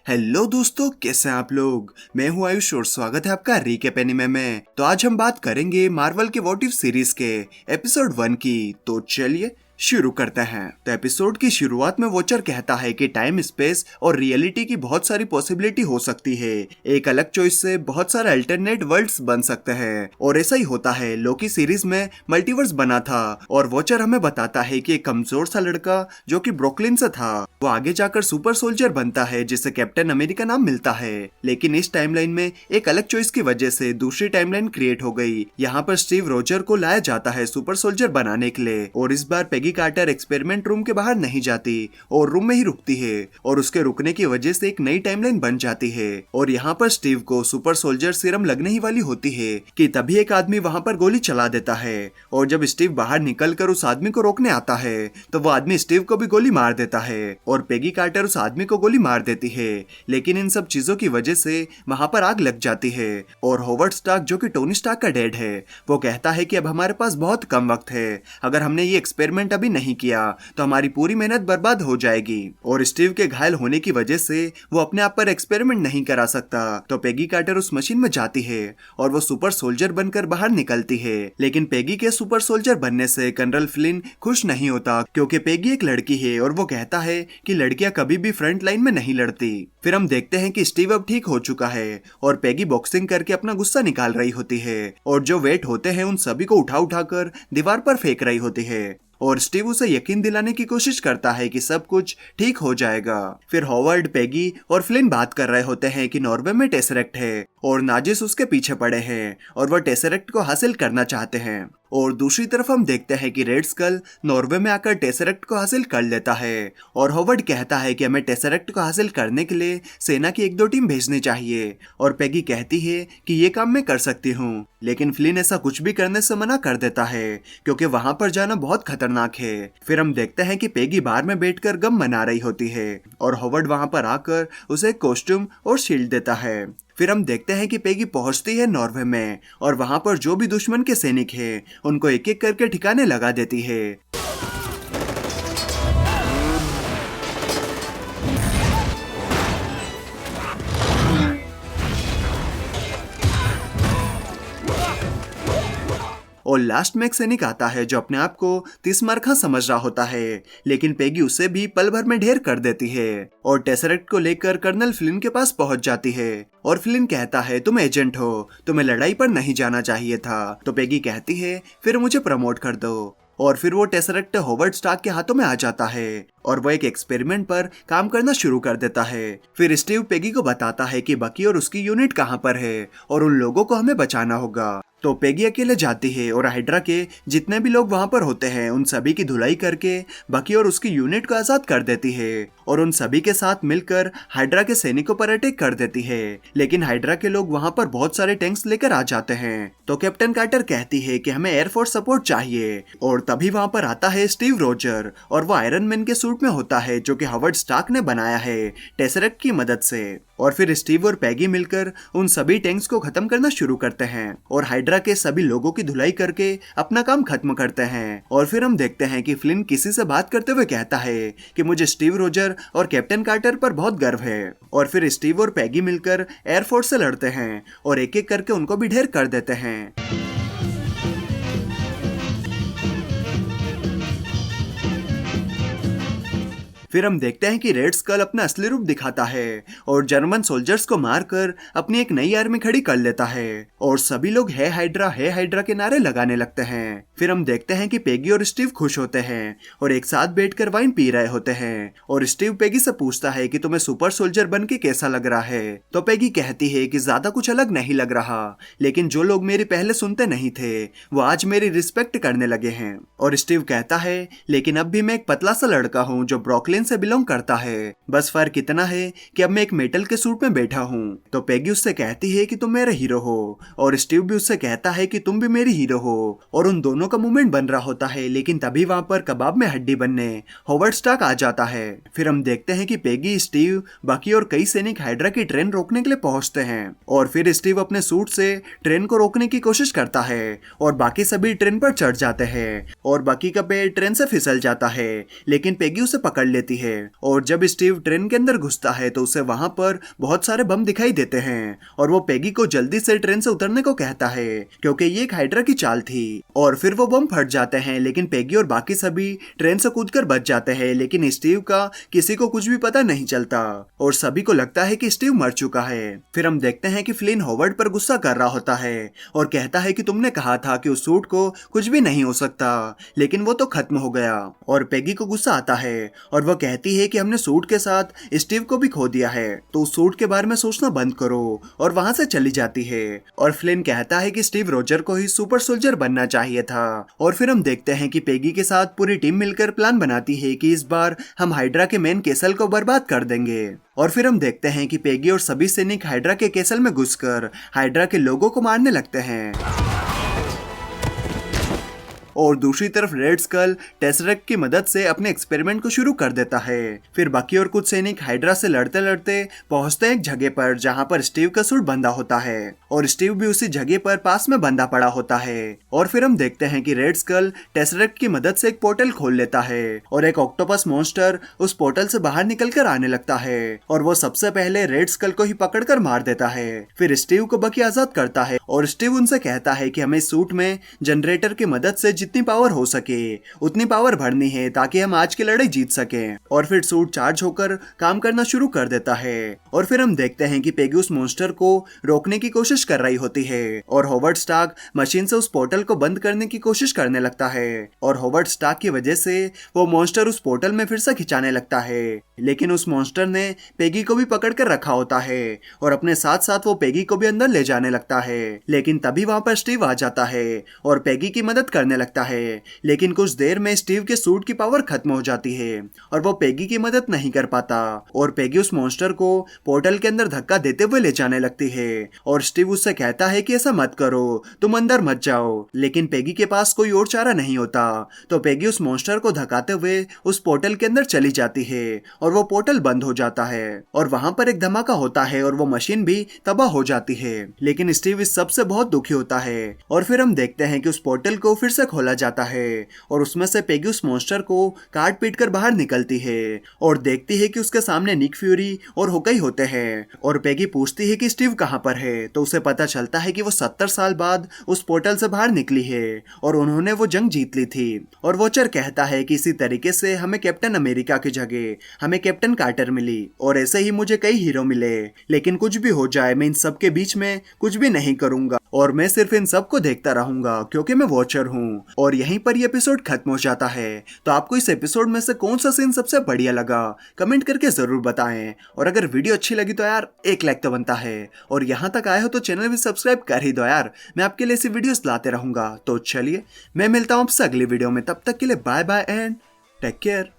Hello दोस्तों, कैसे हैं आप लोग। मैं हूं आयुष और स्वागत है आपका रीकैप एनीमे में। तो आज हम बात करेंगे मार्वल के व्हाट इफ सीरीज के एपिसोड 1 की। तो चलिए शुरू करते हैं। तो एपिसोड की शुरुआत में वॉचर कहता है कि टाइम, स्पेस और रियलिटी की बहुत सारी पॉसिबिलिटी हो सकती है। एक अलग चॉइस से बहुत सारे अल्टरनेट वर्ल्ड्स बन सकते हैं और ऐसा ही होता है। लोकी सीरीज में मल्टीवर्स बना था और वॉचर हमें बताता है कि एक कमजोर सा लड़का जो कि ब्रुकलिन से था, वो आगे जाकर सुपर सोल्जर बनता है जिसे कैप्टन अमेरिका नाम मिलता है। लेकिन इस टाइमलाइन में एक अलग चॉइस की वजह से दूसरी टाइमलाइन क्रिएट हो गई। यहाँ पर स्टीव रोजर को लाया जाता है सुपर सोल्जर बनाने के लिए और इस बार पेगी कार्टर एक्सपेरिमेंट रूम के बाहर नहीं जाती और रूम में ही रुकती है और उसके रुकने की वजह से एक नई टाइमलाइन बन जाती है। और यहाँ पर स्टीव को सुपर सोल्जर सीरम लगने ही वाली होती है कि तभी एक आदमी वहाँ पर गोली चला देता है और जब स्टीव बाहर निकलकर उस आदमी को रोकने आता है तो वो आदमी स्टीव को भी गोली मार देता है और पेगी कार्टर उस आदमी को गोली मार देती है। लेकिन इन सब चीजों की वजह से वहाँ पर आग लग जाती है और होवर्ड स्टार्क जो कि टोनी स्टार्क का डैड है, वो कहता है कि अब हमारे पास बहुत कम वक्त है। अगर हमने ये एक्सपेरिमेंट अभी नहीं किया तो हमारी पूरी मेहनत बर्बाद हो जाएगी और स्टीव के घायल होने की वजह से वो अपने आप पर एक्सपेरिमेंट नहीं करा सकता। तो पेगी कार्टर उस मशीन में जाती है और वो सुपर सोल्जर बनकर बाहर निकलती है। लेकिन पेगी के सुपर सोल्जर बनने से कर्नल फ्लिन खुश नहीं होता क्योंकि पेगी एक लड़की है और वो कहता है कि लड़कियां कभी भी फ्रंट लाइन में नहीं लड़ती। फिर हम देखते हैं कि स्टीव अब ठीक हो चुका है और पेगी बॉक्सिंग करके अपना गुस्सा निकाल रही होती है और जो वेट होते हैं उन सभी को उठा उठाकर दीवार पर फेंक रही होती है और स्टीव उसे यकीन दिलाने की कोशिश करता है कि सब कुछ ठीक हो जाएगा। फिर हॉवर्ड, पेगी और फ्लिन बात कर रहे होते हैं कि नॉर्वे में टेसरेक्ट है और नाजिस उसके पीछे पड़े हैं और वह टेसरेक्ट को हासिल करना चाहते हैं। और दूसरी तरफ हम देखते हैं कि रेड स्कल नॉर्वे में आकर टेसरेक्ट को हासिल कर लेता है और हॉवर्ड कहता है कि हमें टेसरेक्ट को हासिल करने के लिए सेना की 1-2 टीम भेजनी चाहिए और पेगी कहती है कि ये काम मैं कर सकती हूँ। लेकिन फ्लिन ऐसा कुछ भी करने से मना कर देता है क्योंकि वहां पर जाना बहुत खतरनाक है। फिर हम देखते हैं कि पेगी बार में बैठकर गम मना रही होती है और हॉवर्ड वहां पर आकर उसे कॉस्ट्यूम और शील्ड देता है। फिर हम देखते हैं कि पेगी पहुंचती है नॉर्वे में और वहां पर जो भी दुश्मन के सैनिक हैं उनको एक एक करके ठिकाने लगा देती है। और लास्ट में एक सैनिक आता है जो अपने आप को 30 मार्का समझ रहा होता है, लेकिन पेगी उसे भी पल भर में ढेर कर देती है और टेसरेक्ट को लेकर कर्नल फ्लिन के पास पहुंच जाती है और फ्लिन कहता है तुम एजेंट हो, तुम्हें लड़ाई पर नहीं जाना चाहिए था। तो पेगी कहती है फिर मुझे प्रमोट कर दो और फिर वो टेसरेक्ट हॉवर्ड स्टार्क के हाथों में आ जाता है और वो एक एक्सपेरिमेंट पर काम करना शुरू कर देता है। फिर स्टीव पेगी को बताता है कि बकी और उसकी यूनिट कहाँ पर है और उन लोगों को हमें बचाना होगा। तो पेगी अकेले जाती है और हाइड्रा के जितने भी लोग वहां पर होते हैं उन सभी की धुलाई करके बकी और उसकी यूनिट को आजाद कर देती है और उन सभी के साथ मिलकर हाइड्रा के सैनिकों पर अटैक कर देती है। लेकिन हाइड्रा के लोग वहां पर बहुत सारे टैंक्स लेकर आ जाते हैं। तो कैप्टन कार्टर कहती है कि हमें एयरफोर्स सपोर्ट चाहिए और तभी वहां पर आता है स्टीव रोजर और वो आयरन मैन के सूट में होता है जो कि हॉवर्ड स्टार्क ने बनाया है टेसरेक्ट की मदद से। और फिर स्टीव और पेगी मिलकर उन सभी टैंक्स को खत्म करना शुरू करते हैं और हाइड्रा के सभी लोगों की धुलाई करके अपना काम खत्म करते हैं। और फिर हम देखते हैं कि फ्लिन किसी से बात करते हुए कहता है कि मुझे स्टीव रोजर और कैप्टन कार्टर पर बहुत गर्व है। और फिर स्टीव और पेगी मिलकर एयरफोर्स से लड़ते हैं और एक एक करके उनको भी ढेर कर देते हैं। फिर हम देखते हैं कि रेड स्कल अपना असली रूप दिखाता है और जर्मन सोल्जर्स को मारकर अपनी एक नई आर्मी खड़ी कर लेता है और सभी लोग है हाइड्रा के नारे लगाने लगते हैं। फिर हम देखते हैं कि पेगी और स्टीव खुश होते हैं और एक साथ बैठकर वाइन पी रहे होते हैं और स्टीव पेगी से पूछता है कि तुम्हें सुपर सोल्जर बन के कैसा लग रहा है। तो पेगी कहती है कि ज्यादा कुछ अलग नहीं लग रहा, लेकिन जो लोग मेरी पहले सुनते नहीं थे वो आज मेरी रिस्पेक्ट करने लगे हैं। और स्टीव कहता है लेकिन अब भी मैं एक पतला सा लड़का हूँ जो ब्रुकलिन से बिलोंग करता है, बस फर्क इतना है कि अब मैं एक मेटल के सूट में बैठा हूँ। तो पेगी उससे कहती है कि तुम मेरे हीरो हो और स्टीव भी उससे कहता है कि तुम भी मेरी हीरो हो और उन दोनों का मूवमेंट बन रहा होता है। लेकिन तभी वहां पर कबाब में हड्डी बनने हॉवर्ड स्टार्क आ जाता है। फिर हम देखते हैं कि पेगी, स्टीव, बकी और कई सैनिक हाइड्रा की ट्रेन रोकने के लिए पहुंचते हैं और फिर स्टीव अपने सूट से ट्रेन को रोकने की कोशिश करता है और बाकी सभी ट्रेन पर चढ़ जाते हैं और बकी का पैर ट्रेन से फिसल जाता है, लेकिन पेगी उसे पकड़ लेती जाती है। और जब स्टीव ट्रेन के अंदर घुसता है तो उसे वहां पर बहुत सारे बम दिखाई देते हैं और वो पेगी को जल्दी से ट्रेन से उतरने को कहता है क्योंकि ये एक हाइड्रा की चाल थी। और फिर वो बम फट जाते हैं, लेकिन पेगी और बाकी सभी ट्रेन से कूदकर बच जाते हैं, लेकिन स्टीव का किसी को कुछ भी पता नहीं चलता और सभी को लगता है कि स्टीव मर चुका है। फिर हम देखते हैं कि फ्लिन हॉवर्ड पर गुस्सा कर रहा होता है और कहता है कि तुमने कहा था कि उस सूट को कुछ भी नहीं हो सकता, लेकिन वो तो खत्म हो गया। और पेगी को गुस्सा आता है और वो कहती है कि हमने सूट के साथ स्टीव को भी खो दिया है, तो उस सूट के बारे में सोचना बंद करो, और वहां से चली जाती है। और फ्लिन कहता है कि स्टीव रोजर को ही सुपर सोल्जर बनना चाहिए था। और फिर हम देखते हैं कि पेगी के साथ पूरी टीम मिलकर प्लान बनाती है कि इस बार हम हाइड्रा के मेन केसल को बर्बाद कर देंगे। और फिर हम देखते हैं कि पेगी और सभी सैनिक हाइड्रा के केसल में घुसकर हाइड्रा के लोगों को मारने लगते हैं। और दूसरी तरफ रेड स्कल टेसरेक्ट की मदद से अपने एक्सपेरिमेंट को शुरू कर देता है। फिर बाकी और कुछ सैनिक हाइड्रा से लड़ते लड़ते पहुंचते हैं एक जगह पर जहां पर स्टीव का सूट बंधा होता है और स्टीव भी उसी जगह पर पास में बंधा पड़ा होता है। और फिर हम देखते हैं कि रेड स्कल टेसरेक्ट की मदद से एक पोर्टल खोल लेता है और एक ऑक्टोपस मॉन्स्टर उस पोर्टल से बाहर निकल कर आने लगता है और वो सबसे पहले रेड स्कल को ही पकड़कर मार देता है। फिर स्टीव को बकी आजाद करता है और स्टीव उनसे कहता है कि हमें सूट में जनरेटर की मदद से जितनी पावर हो सके उतनी पावर भरनी है ताकि हम आज की लड़ाई जीत सकें। और फिर सूट चार्ज होकर काम करना शुरू कर देता है। और फिर हम देखते हैं कि पेगी उस मॉन्स्टर को रोकने की कोशिश कर रही होती है और हॉवर्ड स्टार्क मशीन से उस पोर्टल को बंद करने की कोशिश करने लगता है और हॉवर्ड स्टार्क की वजह से वो मॉन्स्टर उस पोर्टल में फिर से खिंचाने लगता है, लेकिन उस मॉन्स्टर ने पेगी को भी पकड़ कर रखा होता है और अपने साथ साथ वो पेगी को भी अंदर ले जाने लगता है। लेकिन तभी वहां पर स्टीव आ जाता है और पेगी की मदद करने लगता है, लेकिन कुछ देर में स्टीव के सूट की पावर खत्म हो जाती है और वो पेगी की मदद नहीं कर पाता और पेगी उस मॉन्स्टर को पोर्टल के अंदर धक्का देते हुए ले जाने लगती है और स्टीव उससे कहता है कि ऐसा मत करो, तुम अंदर मत जाओ, लेकिन पेगी के पास कोई और चारा नहीं होता, तो पेगी उस मॉन्स्टर को धकाते हुए उस पोर्टल के अंदर चली जाती है और वो पोर्टल बंद हो जाता है और वहां पर एक धमाका होता है और वो मशीन भी तबाह हो जाती है। लेकिन स्टीव इस सब से बहुत दुखी होता है और फिर हम देखते हैं कि उस पोर्टल को फिर से खोला जाता है और उसमें से पेगी उस मॉन्स्टर को काट पीट कर बाहर निकलती है और देखती है कि उसके सामने निक फ्यूरी और होकाई होते हैं और पेगी पूछती है कि स्टीव कहां पर है, तो उसे पता चलता है कि वो 70 साल बाद उस पोर्टल से बाहर निकली है और उन्होंने वो जंग जीत ली थी। और वॉचर कहता है कि इसी तरीके से हमें कैप्टन अमेरिका की जगह हमें कैप्टन कार्टर मिली और ऐसे ही मुझे कई हीरो मिले, लेकिन कुछ भी हो जाए मैं इन सब के बीच में कुछ भी नहीं करूंगा और मैं सिर्फ इन सब को देखता रहूंगा क्योंकि मैं वॉचर हूँ। और यहीं पर ये एपिसोड खत्म हो जाता है। तो आपको इस एपिसोड में से कौन सा सीन सबसे बढ़िया लगा कमेंट करके जरूर बताएं और अगर वीडियो अच्छी लगी तो यार एक लाइक तो बनता है और यहाँ तक आए हो तो चैनल भी सब्सक्राइब कर ही दो यार, मैं आपके लिए ऐसी वीडियोस लाते रहूंगा। तो चलिए मैं मिलता हूँ आपसे अगली वीडियो में, तब तक के लिए bye bye and take care.